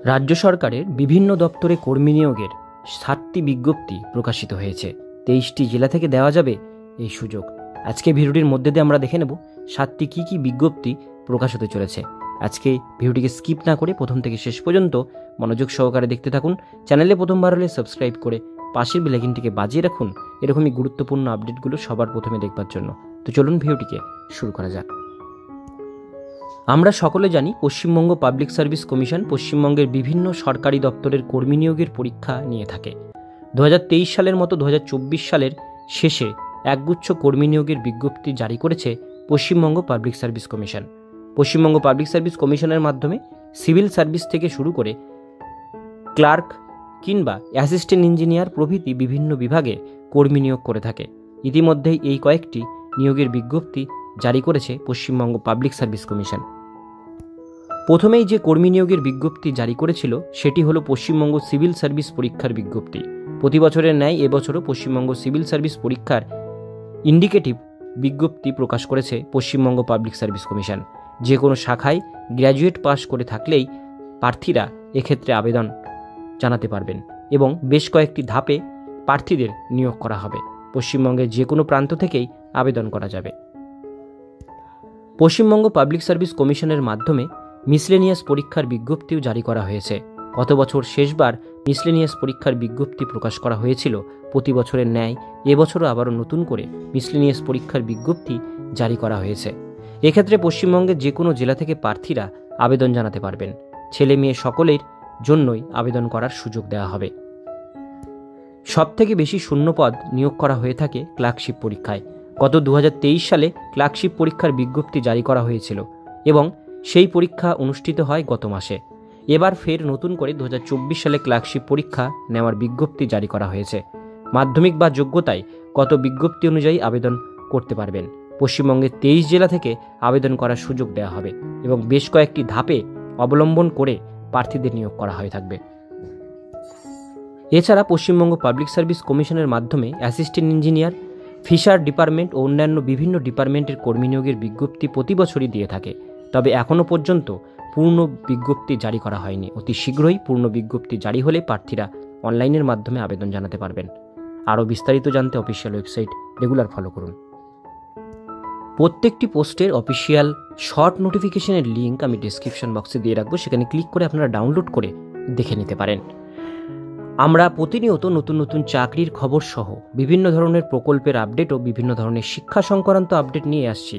রাজ্য সরকারের বিভিন্ন দপ্তরে কর্মী নিয়োগের 7টি বিজ্ঞপ্তি প্রকাশিত হয়েছে। 23টি জেলা থেকে দেওয়া যাবে এই সুযোগ। আজকে ভিডিওটির মধ্যে দিয়ে আমরা দেখে নেব 7টি কী বিজ্ঞপ্তি প্রকাশ হতে চলেছে। আজকে ভিডিওটিকে স্কিপ না করে প্রথম থেকে শেষ পর্যন্ত মনোযোগ সহকারে দেখতে থাকুন। চ্যানেলে প্রথমবার হলে সাবস্ক্রাইব করে পাশের বেল আইকনটিকে বাজিয়ে রাখুন এরকমই গুরুত্বপূর্ণ আপডেটগুলো সবার প্রথমে দেখবার জন্য। তো চলুন ভিডিওটিকে শুরু করা যাক। আমরা সকলে জানি পশ্চিমবঙ্গ পাবলিক সার্ভিস কমিশন পশ্চিমবঙ্গের বিভিন্ন সরকারি দপ্তরের কর্মী নিয়োগের পরীক্ষা নিয়ে থাকে। 2023 সালের মতো 2024 সালের শেষে একগুচ্ছ কর্মী নিয়োগের বিজ্ঞপ্তি জারি করেছে Paschimbanga public service commission. Paschimbanga public service কমিশনের মাধ্যমে সিভিল সার্ভিস থেকে শুরু করে ক্লার্ক কিংবা অ্যাসিস্ট্যান্ট ইঞ্জিনিয়ার প্রভৃতি বিভিন্ন বিভাগে কর্মী নিয়োগ করে থাকে। ইতিমধ্যেই এই কয়েকটি নিয়োগের বিজ্ঞপ্তি জারি করেছে পশ্চিমবঙ্গ পাবলিক সার্ভিস কমিশন। প্রথমেই যে কর্মী নিয়োগের বিজ্ঞপ্তি জারি করেছিল সেটি হলো পশ্চিমবঙ্গ সিভিল সার্ভিস পরীক্ষার বিজ্ঞপ্তি। প্রতি বছরের ন্যায় এবছরও পশ্চিমবঙ্গ সিভিল সার্ভিস পরীক্ষার ইন্ডিকেটিভ বিজ্ঞপ্তি প্রকাশ করেছে পশ্চিমবঙ্গ পাবলিক সার্ভিস কমিশন। যে কোনো শাখায় গ্র্যাজুয়েট পাস করে থাকলেই প্রার্থীরা এক্ষেত্রে আবেদন জানাতে পারবেন এবং বেশ কয়েকটি ধাপে প্রার্থীদের নিয়োগ করা হবে। পশ্চিমবঙ্গের যে কোনো প্রান্ত থেকেই আবেদন করা যাবে। পশ্চিমবঙ্গ পাবলিক সার্ভিস কমিশনের মাধ্যমে মিসলেনিয়াস পরীক্ষার বিজ্ঞপ্তিও জারি করা হয়েছে। গত বছর শেষবার মিসলেনিয়াস পরীক্ষার বিজ্ঞপ্তি প্রকাশ করা হয়েছিল। প্রতি বছরের ন্যায় এবছরও আবারও নতুন করে মিসলেনিয়াস পরীক্ষার বিজ্ঞপ্তি জারি করা হয়েছে। এক্ষেত্রে পশ্চিমবঙ্গের যে কোনো জেলা থেকে প্রার্থীরা আবেদন জানাতে পারবেন। ছেলে মেয়ে সকলের জন্যই আবেদন করার সুযোগ দেওয়া হবে। সবথেকে বেশি শূন্যপদ নিয়োগ করা হয়ে থাকে ক্লার্কশিপ পরীক্ষায়। গত 2023 সালে ক্লার্কশিপ পরীক্ষার বিজ্ঞপ্তি জারি করা হয়েছিল এবং সেই পরীক্ষা অনুষ্ঠিত হয় গত মাসে। এবার ফের নতুন করে 2024 সালে ক্লার্কশিপ পরীক্ষা নেওয়ার বিজ্ঞপ্তি জারি করা হয়েছে। মাধ্যমিক বা যোগ্যতায় গত বিজ্ঞপ্তি অনুযায়ী আবেদন করতে পারবেন। পশ্চিমবঙ্গের 23 জেলা থেকে আবেদন করার সুযোগ দেওয়া হবে এবং বেশ কয়েকটি ধাপে অবলম্বন করে প্রার্থীদের নিয়োগ করা হয়ে থাকবে। এছাড়া পশ্চিমবঙ্গ পাবলিক সার্ভিস কমিশনের মাধ্যমে অ্যাসিস্ট্যান্ট ইঞ্জিনিয়ার, ফিশার ডিপার্টমেন্ট ও অন্যান্য বিভিন্ন ডিপার্টমেন্টের কর্মী নিয়োগের বিজ্ঞপ্তি প্রতি বছরই দিয়ে থাকে। তবে এখনও পর্যন্ত পূর্ণ বিজ্ঞপ্তি জারি করা হয়নি। অতি শীঘ্রই পূর্ণ বিজ্ঞপ্তি জারি হলে প্রার্থীরা অনলাইনের মাধ্যমে আবেদন জানাতে পারবেন। আরও বিস্তারিত জানতে অফিসিয়াল ওয়েবসাইট রেগুলার ফলো করুন। প্রত্যেকটি পোস্টের অফিসিয়াল শর্ট নোটিফিকেশনের লিঙ্ক আমি ডেসক্রিপশন বক্সে দিয়ে রাখবো, সেখানে ক্লিক করে আপনারা ডাউনলোড করে দেখে নিতে পারেন। আমরা প্রতিনিয়ত নতুন নতুন চাকরির খবর সহ বিভিন্ন ধরনের প্রকল্পের আপডেট ও বিভিন্ন ধরনের শিক্ষা সংক্রান্ত আপডেট নিয়ে আসছি।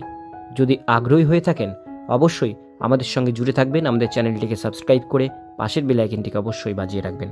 যদি আগ্রহী হয়ে থাকেন অবশ্যই আমাদের সঙ্গে জুড়ে থাকবেন। আমাদের চ্যানেলটিকে সাবস্ক্রাইব করে পাশের বেল আইকনটিকে অবশ্যই বাজিয়ে রাখবেন।